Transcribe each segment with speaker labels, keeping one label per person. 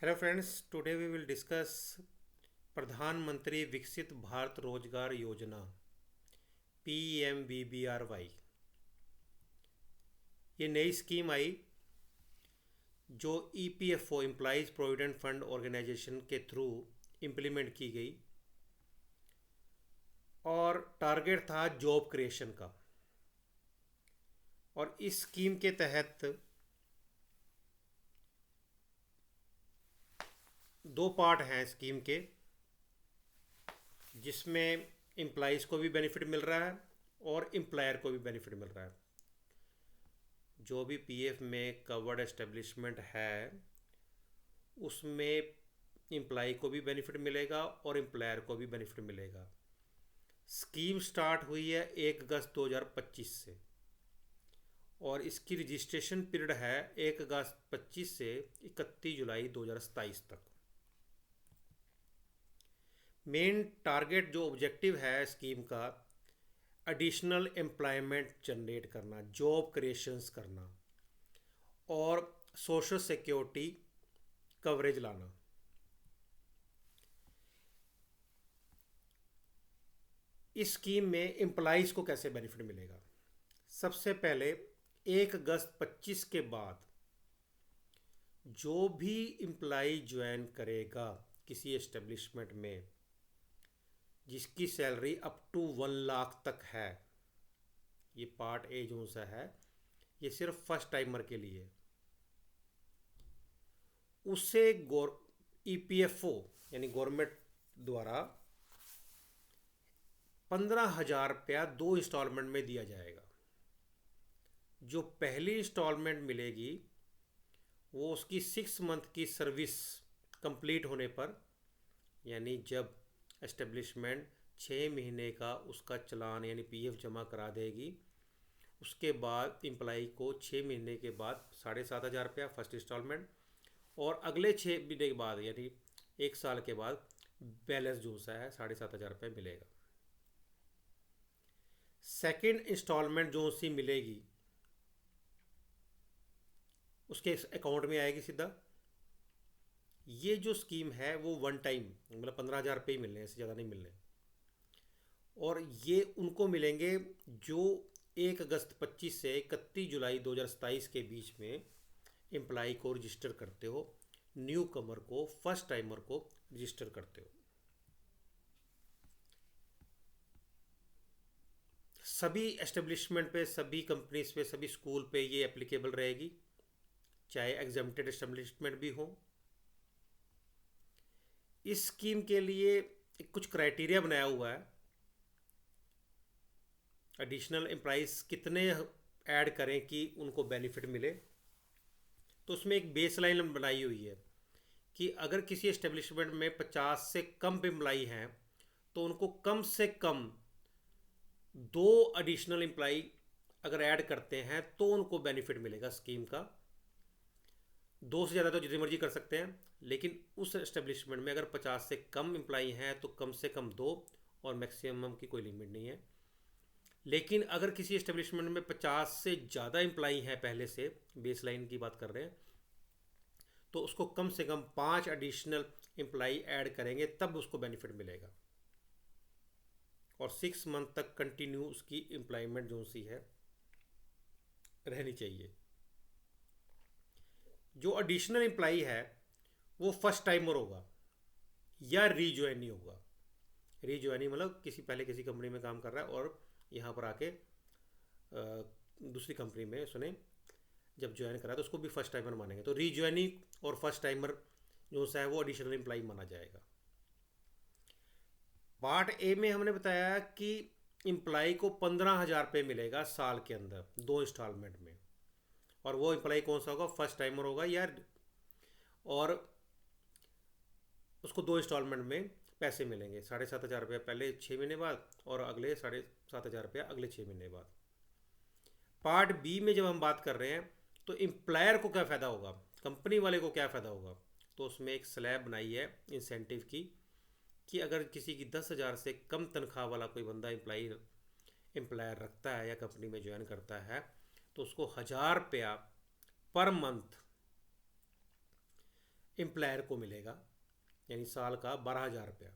Speaker 1: Hello friends, today we will discuss प्रधानमंत्री विकसित भारत रोजगार योजना PMVBRY। ये नई स्कीम आई जो EPFO employees provident fund organisation के थ्रू इम्प्लीमेंट की गई और टारगेट था जॉब क्रिएशन का। और इस स्कीम के तहत दो पार्ट हैं स्कीम के, जिसमें एम्प्लॉइज़ को भी बेनिफिट मिल रहा है और एम्प्लॉयर को भी बेनिफिट मिल रहा है। जो भी पीएफ में कवर्ड एस्टेब्लिशमेंट है उसमें एम्प्लॉय को भी बेनिफिट मिलेगा और एम्प्लॉयर को भी बेनिफिट मिलेगा। स्कीम स्टार्ट हुई है 1 अगस्त 2025 से और इसकी रजिस्ट्रेशन पीरियड है 1 अगस्त 25 से 31 जुलाई 2027 तक। मेन टारगेट जो ऑब्जेक्टिव है स्कीम का, एडिशनल एम्प्लॉयमेंट जनरेट करना, जॉब क्रिएशंस करना और सोशल सिक्योरिटी कवरेज लाना। इस स्कीम में एम्प्लॉइज़ को कैसे बेनिफिट मिलेगा? सबसे पहले 1 अगस्त 25 के बाद जो भी एम्प्लॉय ज्वाइन करेगा किसी एस्टेब्लिशमेंट में जिसकी सैलरी अप टू 1 लाख तक है, ये पार्ट ए जो सा है ये सिर्फ फर्स्ट टाइमर के लिए, उससे EPFO यानी गवर्नमेंट द्वारा 15,000 रुपया 2 इंस्टॉलमेंट में दिया जाएगा। जो पहली इंस्टॉलमेंट मिलेगी वो उसकी 6 मंथ की सर्विस कंप्लीट होने पर, यानी जब एस्टेब्लिशमेंट 6 महीने का उसका चलान यानी PF जमा करा देगी, उसके बाद एम्प्लॉई को 6 महीने के बाद 7,500 रुपया फर्स्ट इंस्टॉलमेंट और अगले 6 महीने के बाद यानी 1 साल के बाद बैलेंस जो सा है 7,500 रुपये मिलेगा। सेकेंड इंस्टॉलमेंट जो सी मिलेगी उसके अकाउंट में आएगी सीधा। ये जो स्कीम है वो वन टाइम मतलब 15,000 रुपये ही मिलने, इससे ज़्यादा नहीं मिलने। और ये उनको मिलेंगे जो 1 अगस्त 25 से 31 जुलाई 2027 के बीच में एम्प्लॉय को रजिस्टर करते हो, न्यू कमर को, फर्स्ट टाइमर को रजिस्टर करते हो। सभी एस्टेब्लिशमेंट पे, सभी कंपनीज पे, सभी स्कूल पे ये एप्लीकेबल रहेगी, चाहे एग्जम्प्टेड एस्टेब्लिशमेंट भी हो। इस स्कीम के लिए कुछ क्राइटेरिया बनाया हुआ है। एडिशनल एम्प्लॉइज कितने ऐड करें कि उनको बेनिफिट मिले, तो उसमें एक बेस लाइन बनाई हुई है कि अगर किसी एस्टेब्लिशमेंट में 50 से कम एम्प्लॉई हैं तो उनको कम से कम 2 एडिशनल एम्प्लॉई अगर ऐड करते हैं तो उनको बेनिफिट मिलेगा स्कीम का। 2 से ज़्यादा तो जितनी मर्जी कर सकते हैं, लेकिन उस एस्टेब्लिशमेंट में अगर 50 से कम एम्प्लॉई हैं तो कम से कम 2 और मैक्सिमम की कोई लिमिट नहीं है। लेकिन अगर किसी एस्टेब्लिशमेंट में 50 से ज़्यादा एम्प्लॉई हैं, पहले से बेस लाइन की बात कर रहे हैं, तो उसको कम से कम 5 एडिशनल एम्प्लॉई ऐड करेंगे तब उसको बेनिफिट मिलेगा। और 6 मंथ तक कंटिन्यू उसकी एम्प्लॉयमेंट जो सी है रहनी चाहिए। जो एडिशनल एम्प्लॉई है वो फर्स्ट टाइमर होगा या रीज्वाइनी होगा। रीज्वाइनी मतलब किसी कंपनी में काम कर रहा है और यहाँ पर आके दूसरी कंपनी में उसने जब ज्वाइन करा तो उसको भी फर्स्ट टाइमर मानेंगे। तो रीज्वाइनी और फर्स्ट टाइमर जो सा है वो एडिशनल एम्प्लॉई माना जाएगा। पार्ट ए में हमने बताया कि एम्प्लॉई को 15,000 रुपये मिलेगा साल के अंदर 2 इंस्टॉलमेंट में। और वो एम्प्लॉई कौन सा होगा? फर्स्ट टाइमर होगा या, और उसको 2 इंस्टॉलमेंट में पैसे मिलेंगे, 7,500 रुपये पहले 6 महीने बाद और अगले 7,500 रुपया अगले 6 महीने बाद। पार्ट बी में जब हम बात कर रहे हैं तो एम्प्लॉयर को क्या फ़ायदा होगा, कंपनी वाले को क्या फ़ायदा होगा, तो उसमें एक स्लैब बनाई है इंसेंटिव की कि अगर किसी की 10,000 से कम तनख्वाह वाला कोई बंदा एम्प्लॉयर रखता है या कंपनी में ज्वाइन करता है तो उसको 1,000 रुपया पर मंथ एम्प्लॉयर को मिलेगा, यानी साल का 12,000 रुपया।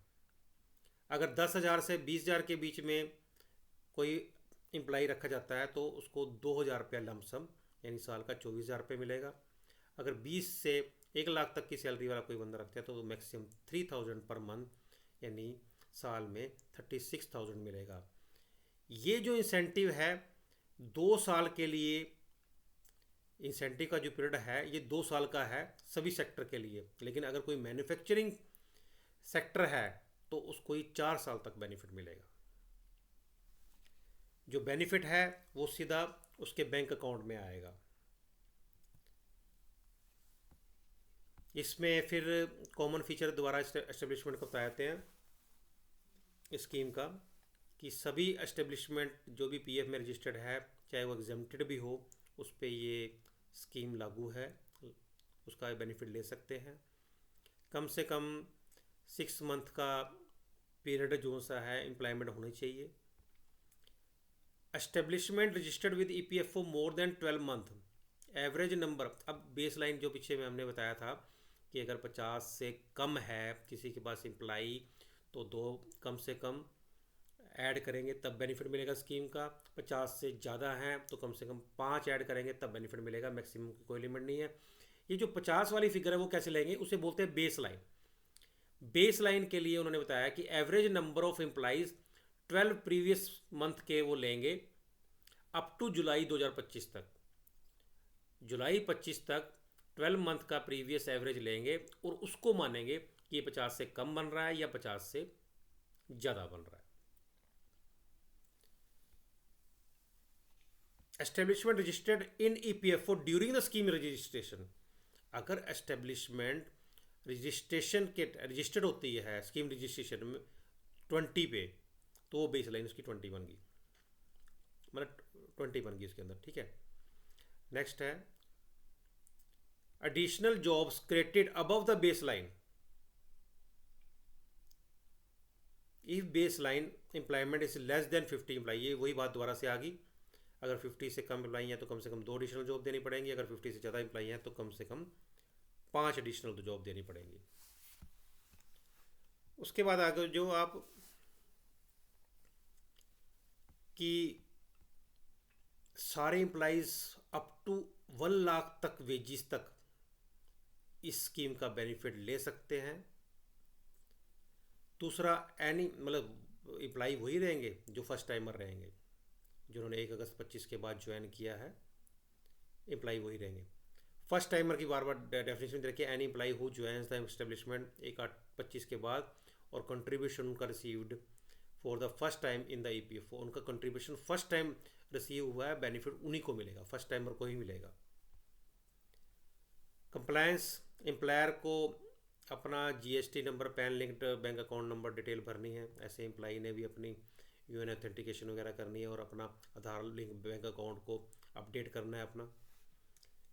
Speaker 1: अगर 10,000 से 20,000 के बीच में कोई एम्प्लॉय रखा जाता है तो उसको 2,000 रुपया लमसम यानी साल का 24,000 रुपये मिलेगा। अगर 20 से 1 लाख तक की सैलरी वाला कोई बंदा रखता है तो मैक्सिमम 3,000 पर मंथ यानी साल में 36,000 मिलेगा। ये जो इंसेंटिव है 2 साल के लिए, इंसेंटिव का जो पीरियड है ये 2 साल का है सभी सेक्टर के लिए, लेकिन अगर कोई मैन्युफैक्चरिंग सेक्टर है तो उसको ही 4 साल तक बेनिफिट मिलेगा। जो बेनिफिट है वो सीधा उसके बैंक अकाउंट में आएगा। इसमें फिर कॉमन फीचर दोबारा एस्टेब्लिशमेंट को बताते हैं स्कीम का कि सभी एस्टेब्लिशमेंट जो भी पीएफ में रजिस्टर्ड है चाहे वो एग्जेम्प्टेड भी हो उस पर ये स्कीम लागू है, उसका बेनिफिट ले सकते हैं। कम से कम 6 मंथ का पीरियड जो सा है एम्प्लॉयमेंट होनी चाहिए। Establishment registered with EPFO more than 12 month, average number. अब बेस लाइन जो पीछे में हमने बताया था कि अगर 50 से कम है किसी के पास एम्प्लाई तो 2 कम से कम ऐड करेंगे तब बेनिफिट मिलेगा स्कीम का। 50 से ज़्यादा हैं तो कम से कम 5 ऐड करेंगे तब बेनिफिट मिलेगा, मैक्सिमम की कोई लिमिट नहीं है। ये जो 50 वाली फिगर है वो कैसे लेंगे, उसे बोलते हैं बेस लाइन। बेस लाइन के लिए उन्होंने बताया कि average number of employees 12 previous month के वो लेंगे अप टू जुलाई 2025 तक। जुलाई 25 तक 12 मंथ का प्रीवियस एवरेज लेंगे और उसको मानेंगे कि ये 50 से कम बन रहा है या 50 से ज़्यादा बन रहा है। Establishment registered in EPFO during the scheme registration, अगर एस्टेब्लिशमेंट रजिस्ट्रेशन के रजिस्टर्ड होती है स्कीम रजिस्ट्रेशन में 20 पे तो वो बेस लाइन उसकी 20 बन गई, मतलब 20 बन गई उसके अंदर, ठीक है। नेक्स्ट है additional jobs created above the base line if base line employment is less than 50 employee. ये वही बात दोबारा से आ गई, अगर 50 से कम एम्प्लॉई हैं तो कम से कम 2 एडिशनल जॉब देनी पड़ेंगी, अगर 50 से ज़्यादा एम्प्लॉई हैं तो कम से कम 5 एडिशनल जॉब देनी पड़ेंगी। उसके बाद आगे जो आप कि सारे एम्प्लॉइज अप टू 1 लाख तक वेजिस तक इस स्कीम का बेनिफिट ले सकते हैं। दूसरा एनी मतलब एम्प्लॉई वही रहेंगे जो फर्स्ट टाइमर रहेंगे, जिन्होंने 1 अगस्त 25 के बाद ज्वाइन किया है, एम्प्लॉई वही रहेंगे। फर्स्ट टाइमर की बार बार डेफिनेशन दे रखी है, any employee who joins the establishment 1/8/25 के बाद और कंट्रीब्यूशन उनका received for the first time in the EPFO, उनका कंट्रीब्यूशन फर्स्ट टाइम रिसीव हुआ है, बेनिफिट उन्हीं को मिलेगा, फर्स्ट टाइमर को ही मिलेगा। कंप्लायंस, एम्प्लॉयर को अपना GST number, pan linked bank account number detail भरनी है, ऐसे एम्प्लॉई ने भी अपनी यूएन ऑथेंटिकेशन वगैरह करनी है और अपना आधार लिंक बैंक अकाउंट को अपडेट करना है अपना,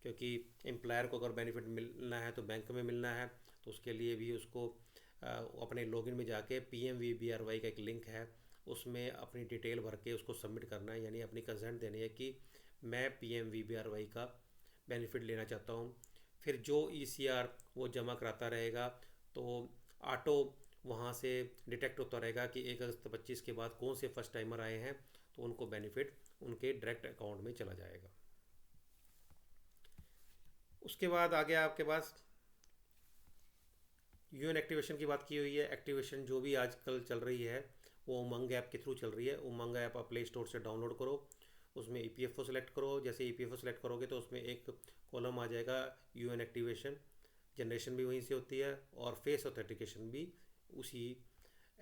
Speaker 1: क्योंकि एम्प्लॉयर को अगर बेनिफिट मिलना है तो बैंक में मिलना है, तो उसके लिए भी उसको अपने लॉगिन में जाके PMVBRY का एक लिंक है उसमें अपनी डिटेल भर के उसको सबमिट करना है, यानी अपनी कंसेंट देनी है कि मैं PMVBRY का बेनिफिट लेना चाहता हूँ। फिर जो ECR वो जमा कराता रहेगा तो ऑटो वहाँ से डिटेक्ट होता रहेगा कि 1 अगस्त 25 के बाद कौन से फर्स्ट टाइमर आए हैं, तो उनको बेनिफिट उनके डायरेक्ट अकाउंट में चला जाएगा। उसके बाद आ गया आपके पास यूएन एक्टिवेशन की बात की हुई है। एक्टिवेशन जो भी आजकल चल रही है वो उमंग ऐप के थ्रू चल रही है। उमंग ऐप आप प्ले स्टोर से डाउनलोड करो, उसमें ईपीएफओ सेलेक्ट करो, जैसे ईपीएफओ सेलेक्ट करोगे तो उसमें एक कॉलम आ जाएगा यूएन एक्टिवेशन, जनरेशन भी वहीं से होती है और फेस ऑथेंटिकेशन भी उसी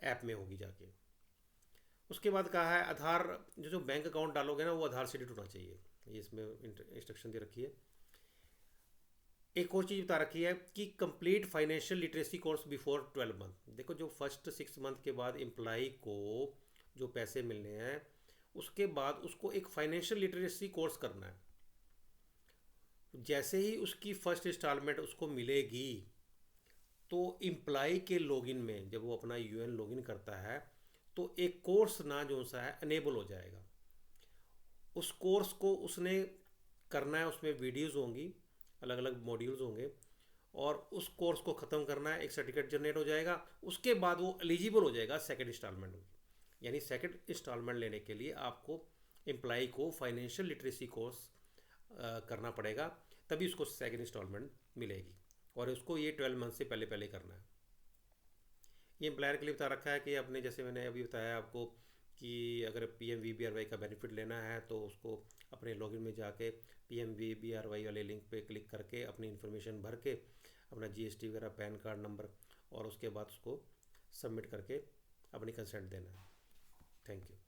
Speaker 1: ऐप में होगी जाके। उसके बाद कहा है आधार, जो बैंक अकाउंट डालोगे ना वो आधार से होना चाहिए, ये इसमें इंस्ट्रक्शन दे रखी है। एक और चीज़ बता रखी है कि complete financial literacy course before 12 month. देखो जो फर्स्ट 6 मंथ के बाद एम्प्लॉई को जो पैसे मिलने हैं उसके बाद उसको एक फाइनेंशियल लिटरेसी कोर्स करना है। जैसे ही उसकी फर्स्ट इंस्टॉलमेंट उसको मिलेगी तो एम्प्लॉई के लॉगिन में जब वो अपना यूएन लॉगिन करता है तो एक कोर्स ना जो सा है अनेबल हो जाएगा। उस कोर्स को उसने करना है, उसमें वीडियोज़ होंगी, अलग अलग मॉड्यूल्स होंगे और उस कोर्स को ख़त्म करना है, एक सर्टिफिकेट जनरेट हो जाएगा, उसके बाद वो एलिजिबल हो जाएगा सेकंड इंस्टॉलमेंट में। यानी सेकंड इंस्टॉलमेंट लेने के लिए आपको एम्प्लॉय को फाइनेंशियल लिटरेसी कोर्स करना पड़ेगा, तभी उसको सेकंड इंस्टॉलमेंट मिलेगी। और उसको ये 12 मंथ से पहले पहले करना है। ये एम्प्लॉयर के लिए बता रखा है कि अपने, जैसे मैंने अभी बताया आपको, कि अगर PMVBRY का बेनिफिट लेना है तो उसको अपने लॉगिन में जाके PMVBRY वाले लिंक पे क्लिक करके अपनी इन्फॉर्मेशन भर के अपना GST वगैरह, पैन कार्ड नंबर, और उसके बाद उसको सबमिट करके अपनी कंसेंट देना है। Thank you.